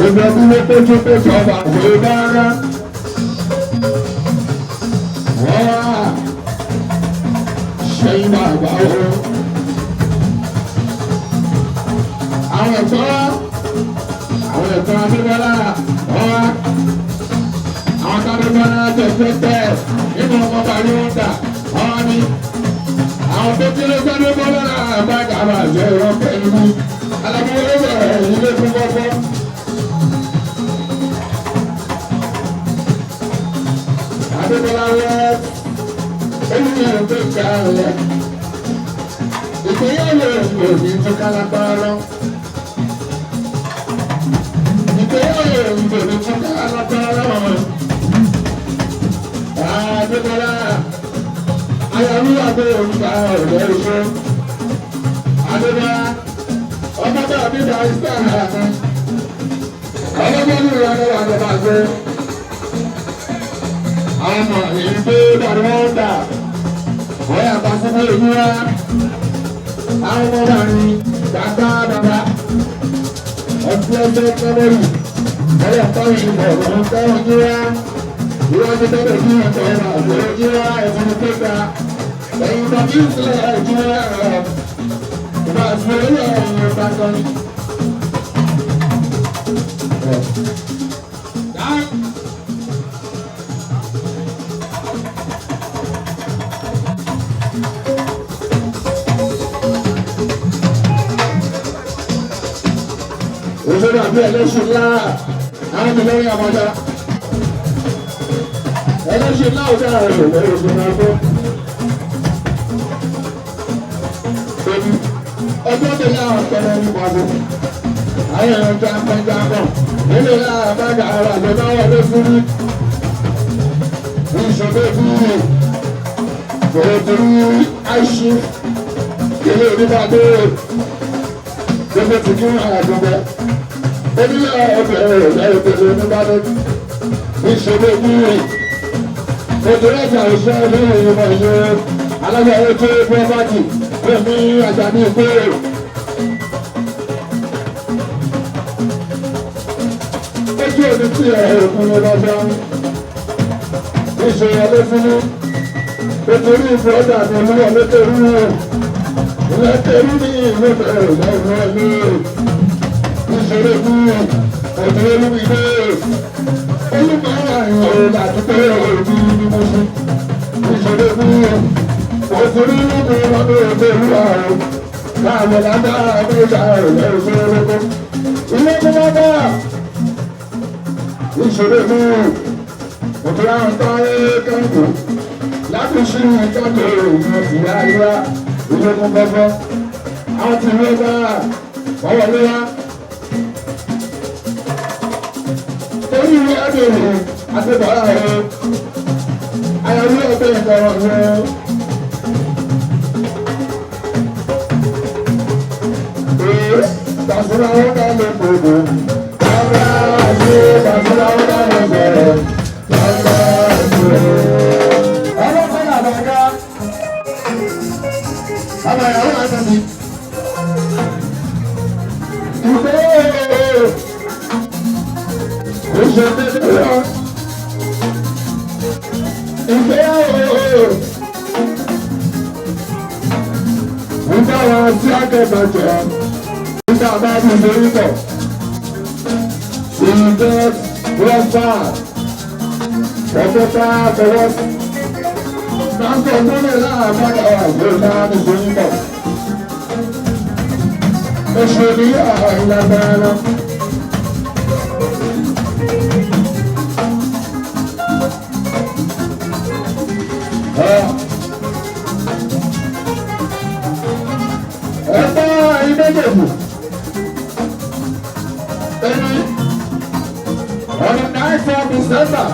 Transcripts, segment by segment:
Ìgbà tí mo péjú pé sọ̀bà ṣe dára. ẹ̀ka Adébọ́lá ọ̀wá. Àwọn Adébọ́lá tẹ̀tẹ̀tẹ̀ nínú ọmọ bàálù ọ̀dà ọ̀wá ni. Àwọn tó kéré sáré bọ́lá bá gàrà jẹ́ ìrọ̀pẹ́ ìlú. Alábíyé bẹ̀rẹ̀ ilé fún kọ́kọ́. Adébọ́lá wẹ́ ènìyàn tó ká lẹ̀. Ìgbéyàwó òní tó kálápá lọ. Ìgbéyàwó òní tó kálápá lọ. Adébọ́lá ayọ̀lú àgbẹ̀ òǹkà ọ̀rẹ́ ìṣó. Adébọ́lá ọmọ bá mi dá ìsá àná. Ọlọ́gbọ́n ní ìrọ̀lẹ́ wà lọ́ba gbé. Àwọn ọmọ ìgbé dàrú ọ̀dà. Wọ́n yà bá fún ìlú wa. Àwọn ọmọ bá ní gbàgbá bàbá. Ọtí ẹgbẹ́ kọ́lẹ́rì. Wọ́n yà bá ìbọ̀ ọ̀rọ̀ tẹ́wọ̀n jí wá. Ìwọ́n ti tẹ́lẹ̀ bí ọ̀tọ̀ ọ̀rọ̀ àgbẹ̀rẹ̀ jí wá ẹ̀fọn tó ta. Ẹ̀yin bá kí n sílẹ̀ ẹ̀jí wá ọ̀rọ̀. Ìbá àti orí ẹ̀yìn ọba kan ní. Òṣèlú àbí ẹlẹ́sìn ńlá àwọn ìlọrin àmọ́já. Ẹlẹ́sìn ńlá ò dára rẹ̀ lọ́wọ́ òṣèlú àbọ̀. Ọjọ́ tó láwọn ọ̀pẹ̀rẹ̀ ní pàdé. Àwọn èèyàn jápọ̀. Nínú lára bàgà ara àjọba wọlé fún mi. Ìṣòro fún mi. Kòrò torí àìṣí. Ilé onígbàgbé. Gbogbo ti kí àgbègbè. Onílé ọ̀bẹ̀rẹ̀ ìyá ìpèsè onígbàgbé. Ìṣòro fún mi. Ètò ẹ̀jà òṣèré lórí ìmọ̀ ìṣòro. Alága ètò pọ́pátì. Èmi àjàdí ìgbéró. Ojú òní tí ẹ̀rùn lọ́jọ́ ìṣòro ọlẹ́fúnú. Nítorí ìfọ́dà ní olúwa lẹ́tẹ̀rú rẹ̀. Lẹ́tẹ̀rú ní ìlú bẹ̀rẹ̀ lọ́wọ́ ẹ̀mí. Ìṣòro fún ọ̀dọ́ olúwìdé. Olúmọ̀ọ́rà ìrọ̀rùn láti pé òbí ní mo ṣe. Ìṣòro fún òṣèré lókè lọ́dún ẹgbẹ́ ìlú ààrùn. Láàmú lágbára ẹgbẹ́ ìjà rẹ̀ lẹ́rù sí olóko. Ilé tó wá bá ìṣòro fún òkè àwọn tó ayé kẹ́kọ̀ọ́. Láti ṣí ìjọba ìrìnà sí àríwá ilé fún gbọ́gbọ́. Àwọn tí wọ́n bá wọ́wọ́ lé wá. Torí ìwé àdéhùn àti bàrà rẹ̀. Ayọ̀lú ọ̀gbẹ́ ìgbọ̀rọ̀ rẹ̀. Basura ọ̀gá ló gbogbo. Ọ̀gá àti basura ọ̀gá ló bẹ̀rẹ̀. Ọ̀gá àti ọlọ́pàá àbàgá. Àbàyàwó àtàbí. Ìgbé oṣù tẹ́lẹ̀ lọ. Ìgbéyàwó. Nígbà wọn tí akẹ́kọ̀ọ́ jẹ́. Nígbà bá bí lórí bọ̀, ìgbẹ́ rọ́bà, ọ̀pọ̀ta fọwọ́ sí. Káńtọ̀ múlẹ̀ láàbàdà àgbẹ̀ náà ní lórí bọ̀. Oṣù ní ìlànà. Ẹ̀fọ́ ìdẹ́gbẹ̀bù. On the 9th of December,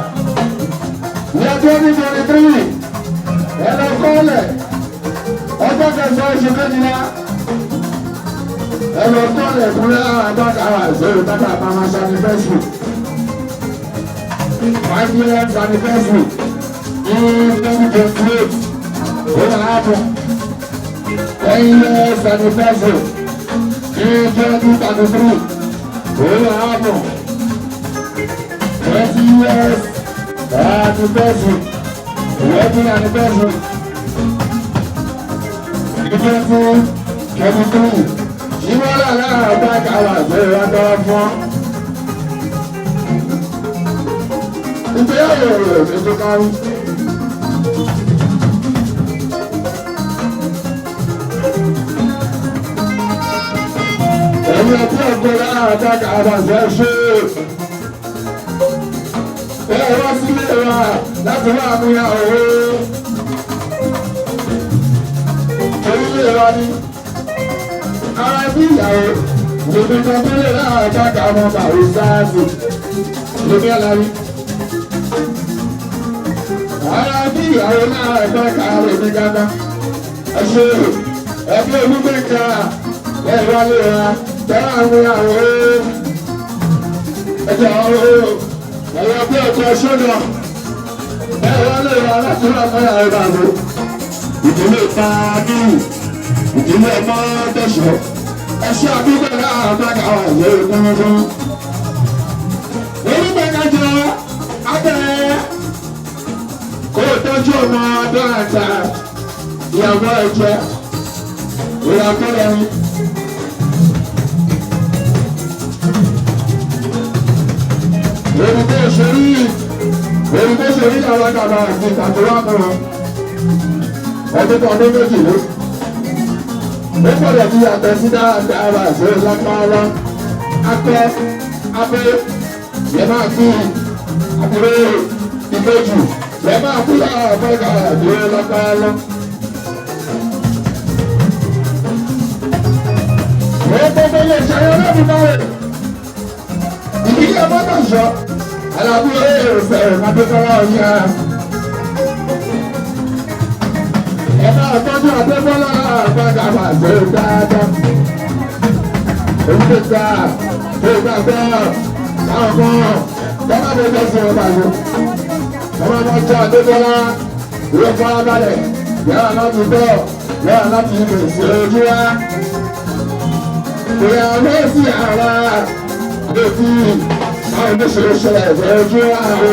year 2023, ẹ̀rọ kọ́lẹ̀ ọjọ́ kẹsàn-án oṣù kejìlá ẹ̀rọ kọ́lẹ̀ kúnlẹ̀ àbákàrà ìṣòro tàbí àmàmà sanifẹ́sì 5 million sanifẹ́sì in 2028 ó wà ápù 10 years sanifẹ́sì in 2033 ó wà ápù 20 years anniversary, wedding anniversary, 2023. Ìwọ́n lára àbákàrà ìṣòro agbára fún ìgbéyàwó rẹ̀ ètò kárí. ẹ̀yin ọtí ọ̀gbọ́n àtàkà àbàṣẹ ṣe ẹ wá sílé wa láti wá àmúyàwó orílẹ̀ wa ní ara bí ìyàwó lèmi kan tó lè láàtàkà ọmọ bàrí sáàsì lèmi alárí ara bí ìyàwó láàtàkà lèmi gánà ẹ ṣe ẹbí olúgbẹ̀ká ẹ wálé wa tẹ́lá àmúyàwó ẹjọ́ ọ̀rọ̀ ẹ̀yọ́ bí ọjọ́ ṣọ́nà ẹ wálé wa láti wá àmúyàwó bàbá ìdílé pàdé ìdílé ọmọ tẹ̀sán ẹ̀ṣọ́ àdúgbò náà àgbàkà wà lórí gbọ́ngbọ́n. onígbàgájọ abẹ́rẹ́ kó o tọ́jú ọmọ dọ́làta ìyàwó ẹ̀jẹ̀ ìyàwó ẹ̀rin. òrùkọ́ òṣèré àwọn àgbàdo àti ìtàkùrọ̀ àkọ́rọ̀ ọdún kan ọdún méjì ló. ó gbọ́dọ̀ bí àgbẹ̀ sí dáadáa ṣe lápára akẹ́ abẹ́ yẹ máa kú àbúrò ìbejì yẹ máa kú àbẹ́gà àbúrò lápára. ó gbọ́dọ̀ lè ṣe ayọ́ lẹ́nu báyìí ìdílé mọ́tò sọ alábúrò ìrìnsẹ̀ ìmọ̀tòkọ́lá ọ̀yà. ẹ̀ka àtọ́jú àtẹ́bọ́lá àgbàgà àgbẹ̀ dáadáa. Èyí ta ìgbà gbọ́ àwọn kan tọ́lá bó jẹ́ sí ọba yìí. Ọmọ ọmọ jẹ́ àtẹ́bọ́lá ìwé farabalẹ̀ yára láti bọ̀ yára láti fèsì ojú wa. Ìyàwó sí ara àdókì àwọn oníṣòro ṣẹlẹ̀ ojú wa o.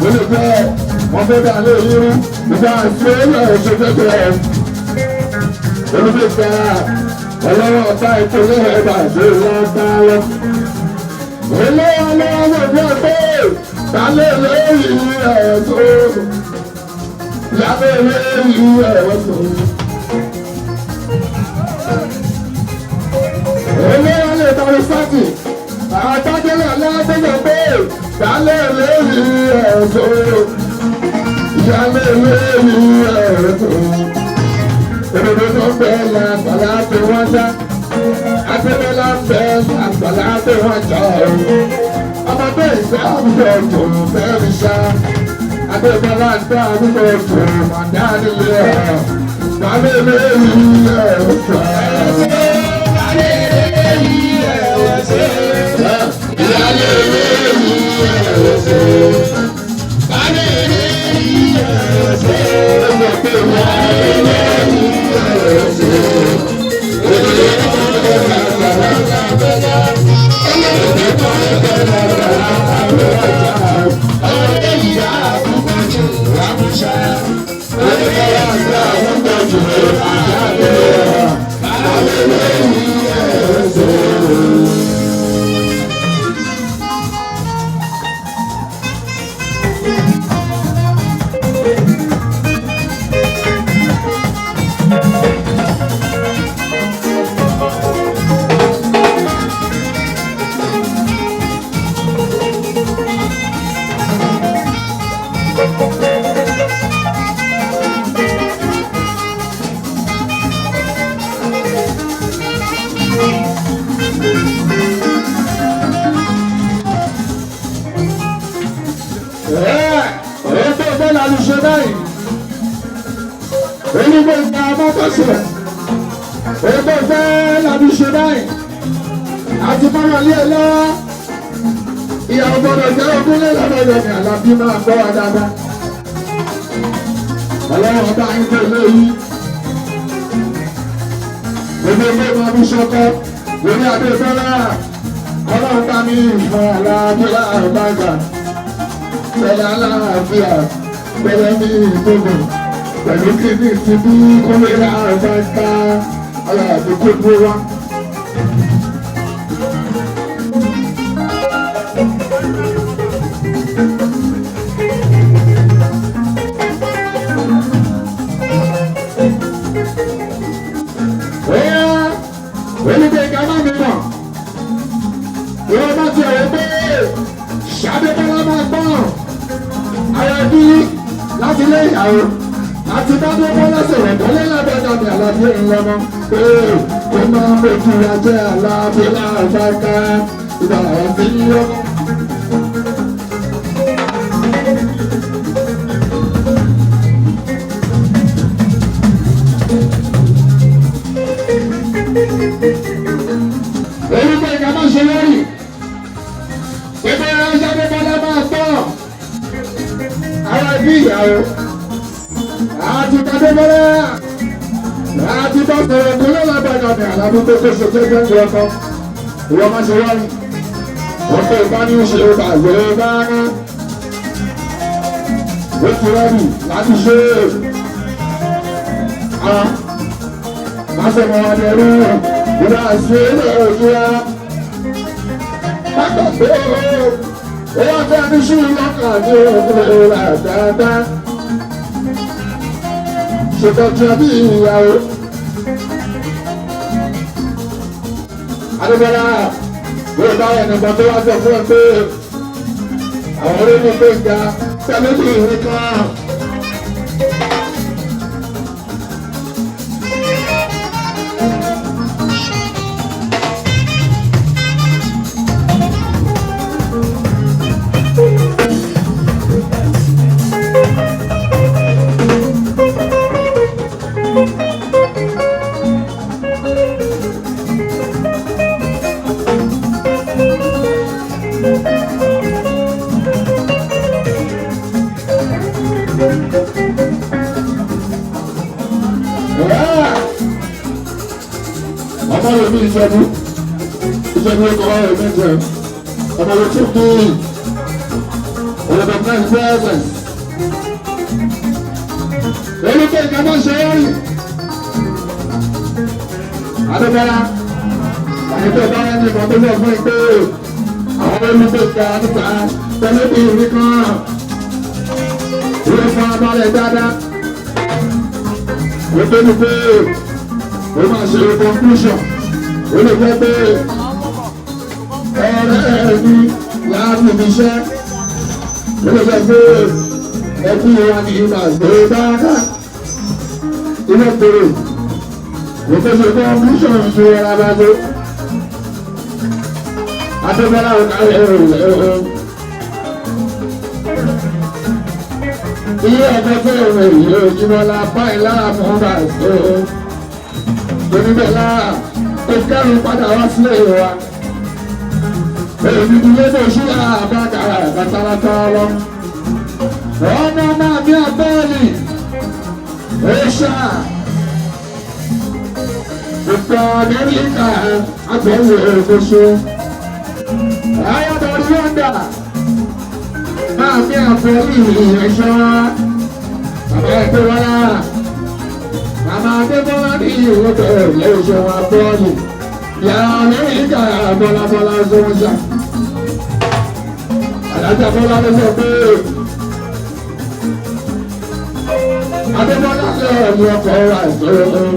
Ó lè fẹ́ wọ́n fẹ́ dà lé irú nígbà tí ó yẹ òṣèlú olùdíje ọlọ́wọ́ ọ̀tá ìpínlẹ̀ ẹ̀bà ṣe lọ́ta lọ. olówó lọ́wọ́ gbogbo ọ̀pẹ́ tálẹ̀ lórí ẹ̀ẹ́dọ́ lábẹ́ lórí ẹ̀ẹ́dọ́. olówó lè tọrọ sátì àwọn tájẹ́lẹ̀ alágbègbè pé tálẹ̀ lórí ẹ̀ẹ́dọ́ ìyálẹ̀ lórí ẹ̀ẹ́dọ́. Òdòdó tó ń bẹ la àgbàlá tó wọ́n já. Abẹ́rẹ́ la ń bẹ àgbàlá tó wọ́n já o. Ọmọdé ìfẹ́ àwùjọ tó fẹ́ mi ṣá. Abẹ́rẹ́ la ń bẹ àwùjọ tó máa dá nílé ẹ̀. Balẹ̀ lẹ́yìn ẹ̀ ọ̀tọ̀. Balẹ̀ lẹ́yìn ẹ̀ ọ̀tọ̀. Balẹ̀ lẹ́yìn ẹ̀ ọ̀tọ̀. Balẹ̀ lẹ́yìn ẹ̀ ọ̀tọ̀. Àti fọ́nà lé ẹ lọ́wọ́, ìyàwó gbọ́dọ̀ jẹ́ ogún lé lọ́dọ̀ yẹn Àlàbí máa gbọ́ wa dáadáa. Ọlọ́run ọba yín tó léyìí. Gbogbo ilé máa bí ṣọkọ́, lórí Adéfẹ́lá. Ọlọ́run bá mi ìfọ̀ Àlàbí láàbàgà. Tẹ̀lé aláàfíà, tẹ̀lé mi ìgbógun. Pẹ̀lú kíní ti bí kọ́lé láàbàgà. Àlàbí kò dúró wá. ìyàwó àti dábò bọ́lá sọ̀rọ̀ bọ́lá lábẹ́dá mi àlàbí ìlọ́mọ pé ó máa ń bójú ajẹ́ àlàbí láàbáká ìgbà àwọn fi ń lọ́mọ. orúkọ ìka máa ṣe lórí pẹ̀lú ẹ̀ránṣẹ́ bọ́lá máa tọ́ àwọn ẹbí ìyàwó àti kadébọ́lá àti bọ́sọ̀rọ̀ tó lọ́la gbàgbà ní àlàbí tó tó ṣe tẹ́gbẹ́ ń lọ́kọ́ ìwọ máa ṣe wáyé wọ́n tó bá ní ṣe bàgbé bá ná ó ti rẹ́rì láti ṣe máa ṣe mọ́ wọn lẹ́rú ìlà sí ilé òjò ya bákan pé ó wá fẹ́ ní ṣú lọ́kàn ní òkúlẹ̀ ìlà dáadáa ṣètọ́jú bí ìyàwó adébọ́lá yóò bá ẹnìkan tó wá sọ fún ẹ pé àwọn olóyún pé ìjà tẹ́lẹ̀ bí ìwé kan. ọmọ rẹ̀ ní ìṣẹ́bú ọkọ̀ rẹ̀ mẹ́jọ ọmọ rẹ̀ tún bí ọ̀rọ̀dọ̀ náà gbẹ́ẹ̀sẹ̀ olùkọ́ ìkàmọ́ ṣe rí adébọ́lá àyẹ̀tọ́ bá rẹ̀ ní ìbọn tó lọ fún ìpé àwọn olùkọ́ ìkà nípa tẹ́lẹ̀bí ìrí kan ìwé fún abálẹ̀ dáadáa ó tó ní pé ó máa ṣe conclusion ó lè jẹ́ pé ọ̀rẹ́ mi láàrin ibiṣẹ́ ó lè jẹ́ pé ẹkú wa ní ìgbà gbé dáadáa ilé tèrè ó tó ṣe conclusion ṣe ara tó adébọ́lá ọ̀kàlẹ̀ ilé ẹgbẹ́ tó rẹ̀ yìí ojúmọ́lá báyìí láàmú ọba ìṣòro oníbẹ̀lá ìkẹrù padà wá sílé wa èyí ilé tó ṣúra àbákàrà ìbátáratá lọ ọmọ máa ní abẹ́ẹ̀lì ẹ̀ṣà ìpọ̀ amẹ́ríkà àtọ̀wò èkóṣó ayọ́dọ̀rí yọ̀ǹda máa ní abẹ́ẹ̀lì ẹ̀ṣọ́ bàbá ẹgbẹ́ wọlá. Màmá Adébọ́lá ní ìwé bẹ̀rẹ̀ lẹ́yìn wa bọ́ọ̀lù. Yàrá Amẹ́ríkà bọ́lábọ́lá Zọ́nsà. Àdájọ́ Bọ́lá ló sọ pé Adébọ́lá lẹ́yìn ọkọ̀ ọ̀rọ̀ àìsàn.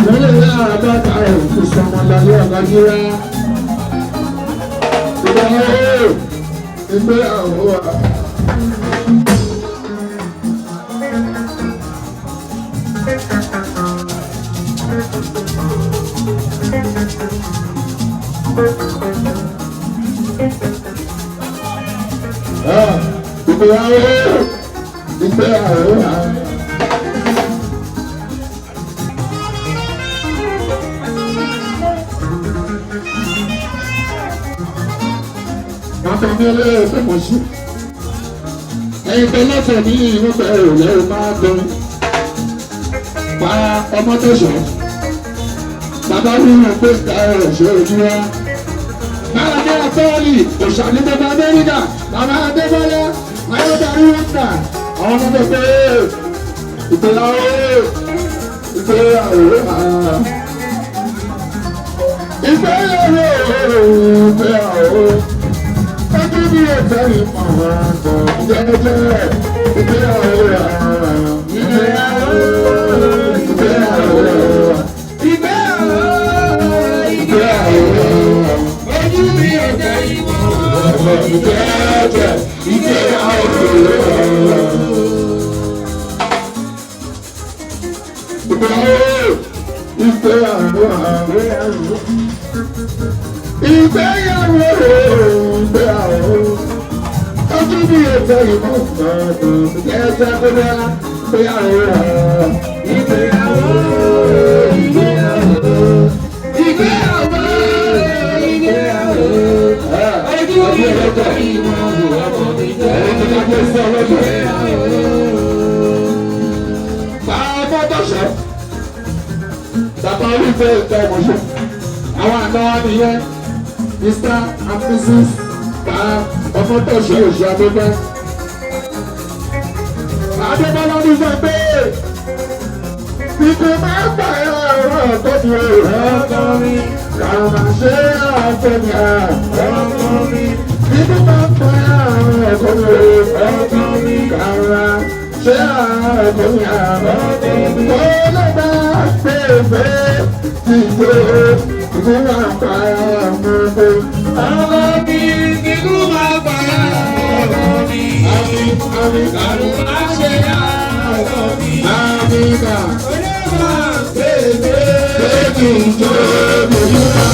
Lẹ́yìn náà àbáta ẹ̀kú sọmọlálé ọ̀gájúra. Ìgbéyàwó wa. Ìgbéyàwó wa. Wọ́n ní ilé ẹ̀fẹ́ mọ̀ sí. Ẹyin tó lọ́sẹ̀ ní ìwọ́n bẹ̀rẹ̀ lẹ́rù máa gbọ́n. Pa ọmọ tó sọ. Bàbá wíwọ̀n pé ìta ẹ̀rọ ṣe ojú wa. Bára ní àtọ́ọ̀lì òṣàlí bàbá Amẹ́ríkà, bàbá Adébọ́lá, ayọ́darí wọn nà. Àwọn ọmọdé pé ìgbéyàwó ìgbéyàwó ìgbéyàwó. Ẹbí ní ẹ̀fẹ́ ìmọ̀ ọ̀rọ̀ jẹ́jẹ́ ìgbéyàwó ìgbéyàwó ìgbéyàwó ojú mi ẹ̀fẹ́ ìmọ̀ ọ̀rọ̀ jẹ́jẹ́ ìgbéyàwó. ìgbéyàwó ìgbéyàwó ojú bí ètò ìmọ̀ ẹ̀ẹ́dẹ́ kúndé ìgbéyàwó ìgbéyàwó ìgbéyàwó ìgbéyàwó ìgbéyàwó ojú bí ètò ìmọ̀ ẹ̀ẹ́dẹ́ bàbá olùfẹ́ ìtọ́ ìmọ̀ṣẹ́ àwọn àna wa nìyẹn Mr. and Mrs. bá ọmọtọ̀ṣẹ́ òṣù abẹ́fẹ́. Adébọ́lá ní sọ pé ikú máa ń gbà ẹ́ ọ̀rọ̀ ọ̀tọ́ mi ò rọ́ọ̀tọ́ mi làwọn máa ṣe ọ̀tọ́ mi ọ̀rọ̀ mi ikú máa ń gbà ẹ́ ọ̀rọ̀ ọ̀tọ́ mi ò rọ́ọ̀tọ́ mi làwọn ṣe ọ̀tọ́ mi ọ̀rọ̀ mi. Ó lè bá pèsè ìgbé ikú máa ń gbà ẹ́ ọ̀rọ̀ mi. Ọ̀rọ̀ mi ikú máa ń gbà ẹ́ ọ̀rọ̀ mi. Àmì máa ṣe ọ̀rọ̀ mi. Àmì máa pèsè ìjọ mi.